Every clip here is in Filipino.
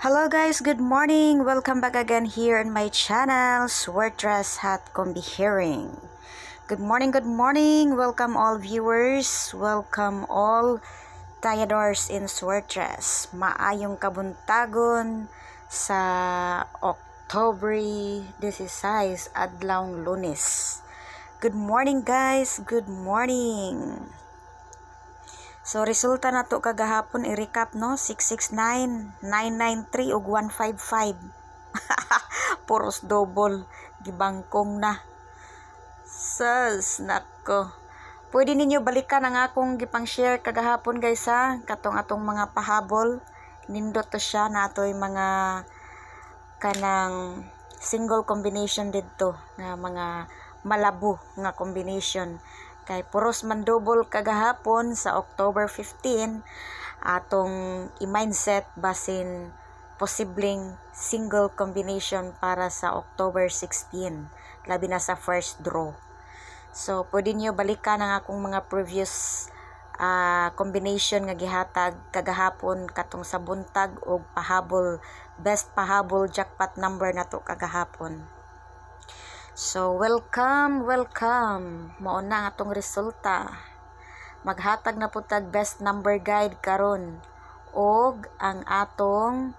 Hello guys, good morning. Welcome back again here in my channel, Sweatress Hat Combi Hearing. Good morning, good morning. Welcome all viewers. Welcome all tayadors in Sweatress. Maayong kabuntagon sa October 16, adlawng Lunes. Good morning guys, good morning. So, resulta na to kagahapon, i-recap no, 669, 993, ug 155. Puros double, gibangkong na. Sus, nako. Pwede ninyo balikan ang akong gipang share kagahapon guys ha, katong atong mga pahabol. Nindot to siya na ato'y mga kanang single combination dito, nga mga malabo nga combination. Kay puros man double kagahapon sa October 15 atong i-mindset basin posibleng single combination para sa October 16, labi na sa first draw. So pwede niyo balikan ang akong mga previous combination nga gihatag kagahapon katong sa buntag o pahabol, best pahabol jackpot number na to kagahapon. So, welcome. Mao na ang atong resulta. Maghatag na putag best number guide karon og ang atong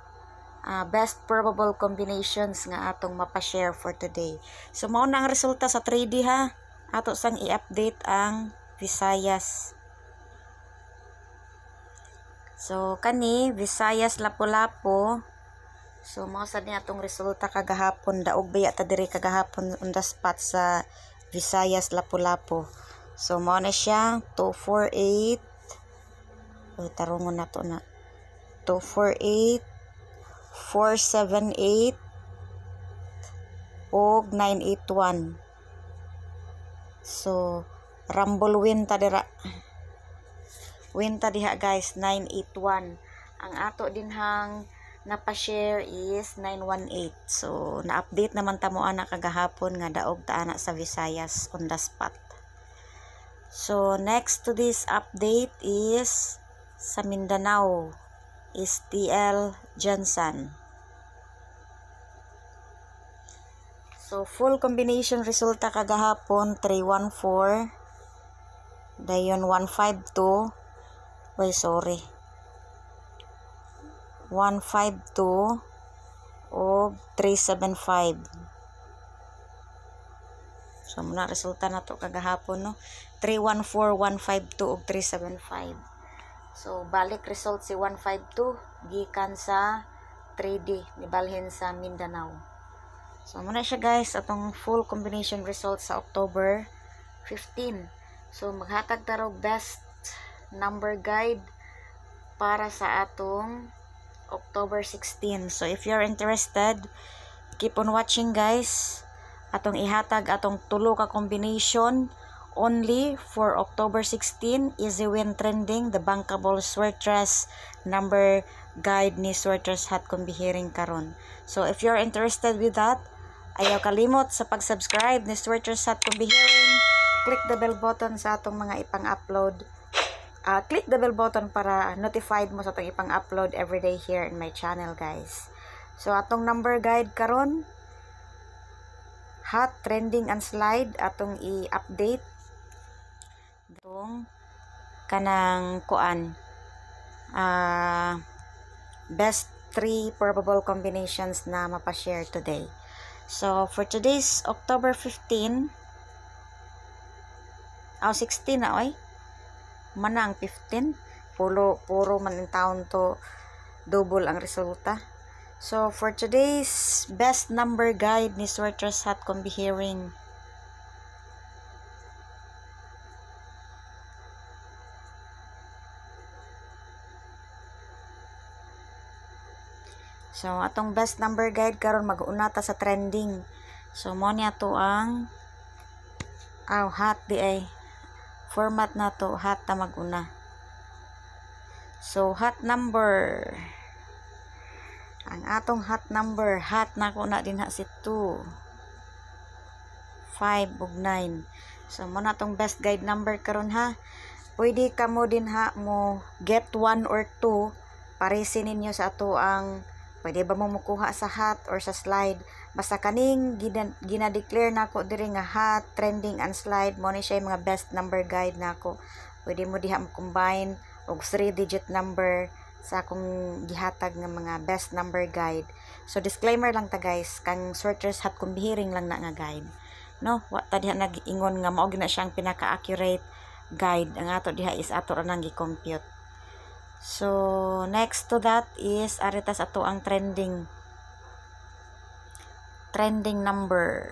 best probable combinations nga atong mapa-share for today. So, mao na ang resulta sa 3D ha. Ato sang i-update ang Visayas. So, kani Visayas Lapu-Lapu. So, mga sad niya atong resulta kagahapon. Daog baya ta diri kagahapon on the spot sa Visayas Lapu-Lapu. So, mao na siya 248. Tarungon na to na. 248, 478, og 981. So, rumble win ta dira. Win ta diha guys, 981. Ang ato din hang napa-share is 918. So, na-update naman ta mo ana kagahapon nga daog ta ana sa Visayas on the spot. So, next to this update is sa Mindanao is TL Johnson. So, full combination resulta kagahapon 314, dayon 152. Wait, sorry. 152 o 375. So muna resulta na to kagahapon no, 314, 152 o 375. So balik result si 152 gikan sa 3D nibalhin sa Mindanao. So muna siya guys atong full combination result sa October 15. So maghatag tarog best number guide para sa atong October 16. So if you're interested, keep on watching guys. Atong ihatag atong tulo ka combination only for October 16. Easy win trending, the bankable Sweatress number guide ni Sweatress Hat Combi Hearing karon. So if you're interested with that, ayaw kalimot sa pag-subscribe ni Sweatress Hat Combi Hearing. Click the bell button sa atong mga ipang-upload. Click the bell button para notified mo sa itong ipang-upload everyday here in my channel guys. So atong number guide karon, hot, trending, and slide atong i-update. Itong kanang kuan best 3 probable combinations na mapa-share today. So for today's October 15, 16 na oy. Manang 15, puro man in taon to double ang resulta. So for today's best number guide ni Sweatress Hat Combi Hearing, so atong best number guide karon mag-una ta sa trending. So mo niya to ang hot di ay format na to, hot na mag-una. So hot number, ang atong hot number, hot na ko na din ha si 2, 5 ug 9. So mo na tong best guide number karon ha. Pwede ka mo din ha mo get 1 or 2 parisin ninyo sa ato ang Pwede ba mo mukuha sa hat or sa slide? Basta kaning gina-declare nako diri nga hat, trending and slide mo ni siya mga best number guide nako. Pwede mo diha mo-combine og 3-digit number sa akong gihatag nga mga best number guide. So disclaimer lang ta guys, kang Swertres Hat Kumbihiring lang na nga guide. No, wa ta diha nag-ingon nga mao gina siyang pinaka-accurate guide. Ang ato diha is ato ra nang gi-compute. So next to that is aritas ato ang trending number.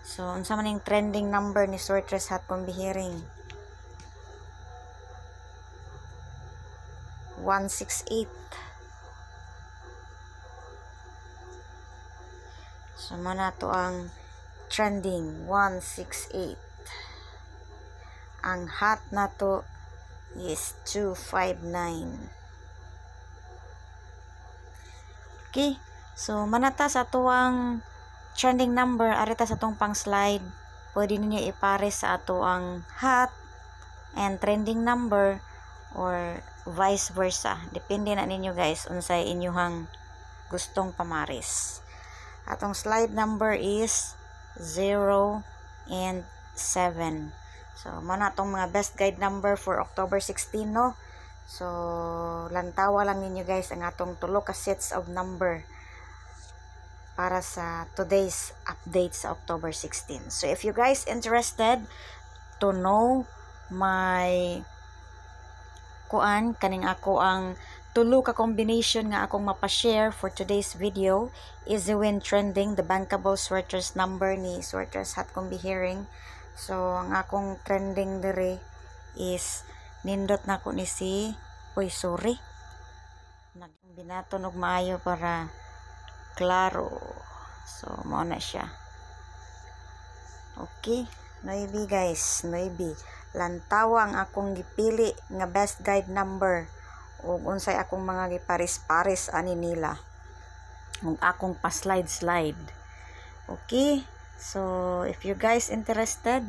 So unsa man ning trending number ni Swertres Hat Kumbihiring? 168. So mana to ang trending 168. Ang hat na to is 259. Okay, so manata sa tuwang trending number, arita sa tong pang slide, pwede ninyo ipares sa ato ang hat and trending number or vice versa. Depende na ninyo guys unsay inyuhang gustong pamaris. Atong slide number is 0 and 7. So, mana itong mga best guide number for October 16, no? So, lantawa lang ninyo guys ang atong tulo ka sets of number para sa today's update sa October 16. So, if you guys interested to know my kaning ako ang tulo ka combination nga akong mapa-share for today's video, Easy Win Trending, the bankable Swertres number ni Swertres Hat Kumbihiring. So, ang akong trending dire is nindot na ko ni si sorry. Binaton og maayo para klaro. So, mao na siya. Okay. Noibi guys. Noibi. Lantawa ang akong gipili nga best guide number ug unsay akong mga giparis-paris ani nila. Ug akong pa-slide-slide. Okay. So, if you guys interested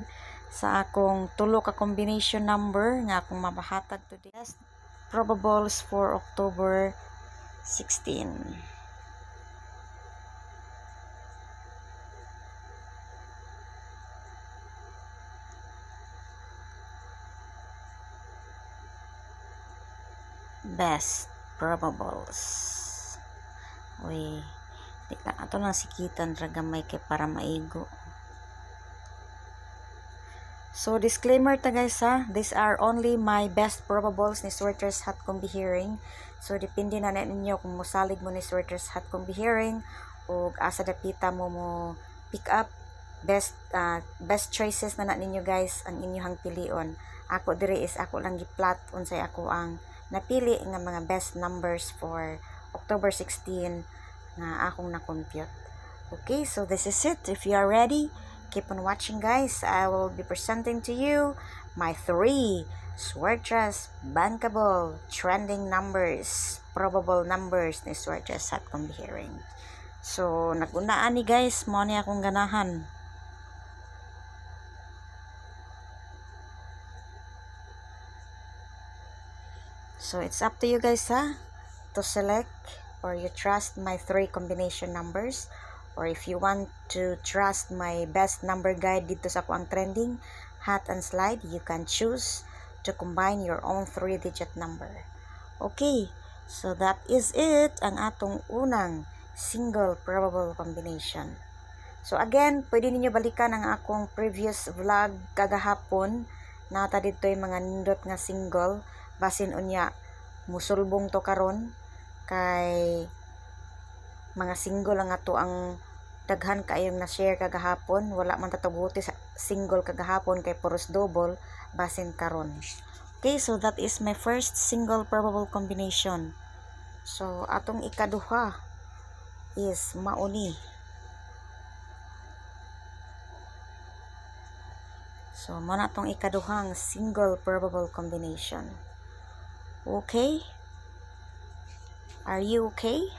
sa akong tulo ka combination number nga akong mabahatag today, best probables for October 16. Best probables. Uy. Di lang ato lang sikitan ragamay kay para maigo. So disclaimer ta guys ha, these are only my best probables ni Swertres Hat Kumbihiring. So depende na ninyo kung musalig mo ni Swertres Hat Kumbihiring o asa dapita mo pick up. Best choices na ninyo guys ang inyong pilion. Ako dire is ako lang gi-plot unsay ako ang napili nga mga best numbers for October 16 nga akong na-compute. Okay, so this is it. If you are ready, keep on watching guys. I will be presenting to you my 3 Swertres bankable trending numbers, probable numbers ni Swertres Hat Kumbihiring. So, nagunaan ni guys, mo ni akong ganahan. So, it's up to you guys ha, to select or you trust my 3 combination numbers, or if you want to trust my best number guide dito sa kuang trending hat and slide, you can choose to combine your own 3-digit number. Okay, so that is it, ang atong unang single probable combination. So again, pwede ninyo balikan ang akong previous vlog kagahapon. Nata dito yung mga nindot nga single, basin unya musulbong to karon kay mga single lang ato ang daghan kaayong na-share kagahapon. Wala man tatuguti sa single kagahapon kay puros double basin karon. Okay, so that is my first single probable combination. So atong ikaduha is mauni. So muna atong ikaduhang single probable combination. Okay? Are you okay?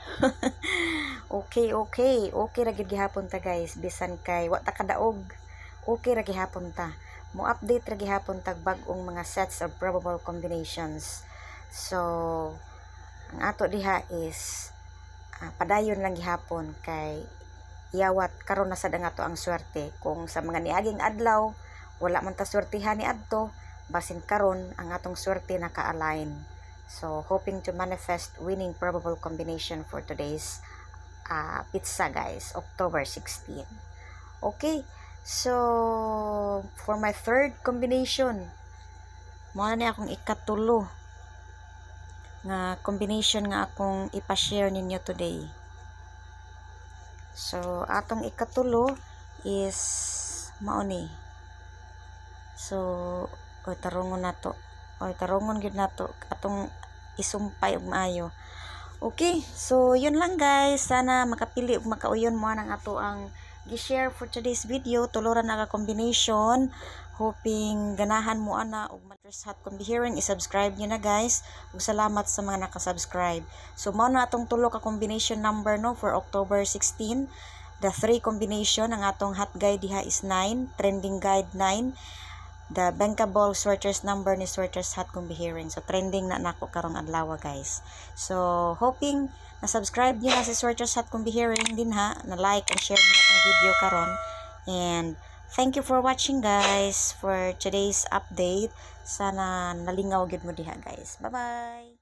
Okay ra gid gihapon ta guys, bisan kay wa ta kadaog. Okay ra gihapon ta. Mo update ra gihapon tag bag-ong mga sets of probable combinations. So ang ato diha is padayon lang gihapon kay iyawat karon na sad ang ato ang swerte. Kung sa mga niaging adlaw wala man ta swertihan ni adto, basin karon ang atong swerte naka-align. So hoping to manifest winning probable combination for today's pizza guys, October 16. Okay, so for my third combination, mo na akong ikatulo nga combination nga akong ipa-share ninyo today. So atong ikatulo is mao ni. So tarungon nato. Tarungon gyud nato atong isumpay og maayo. Okay, so yun lang guys. Sana makapili ug makauyon mo ang ato ang gi-share for today's video. Tuloran na ka combination. Hoping ganahan mo ana og Swertres Hat Combi-Hearing. I-subscribe nyo na guys. Ug salamat sa mga nakasubscribe. So mao na atong tulo ka combination number no for October 16. The 3 combination ang atong hot guide diha is 9, trending guide 9. The bankable Swertres number ni Swertres Hat Combi-Hearing. So trending na nako karong adlaw guys. So hoping na subscribe niyo na si Swertres Hat Combi-Hearing din ha, na like and share niyo itong video karon. And thank you for watching guys for today's update. Sana nalingaw gid mo diha guys. Bye bye.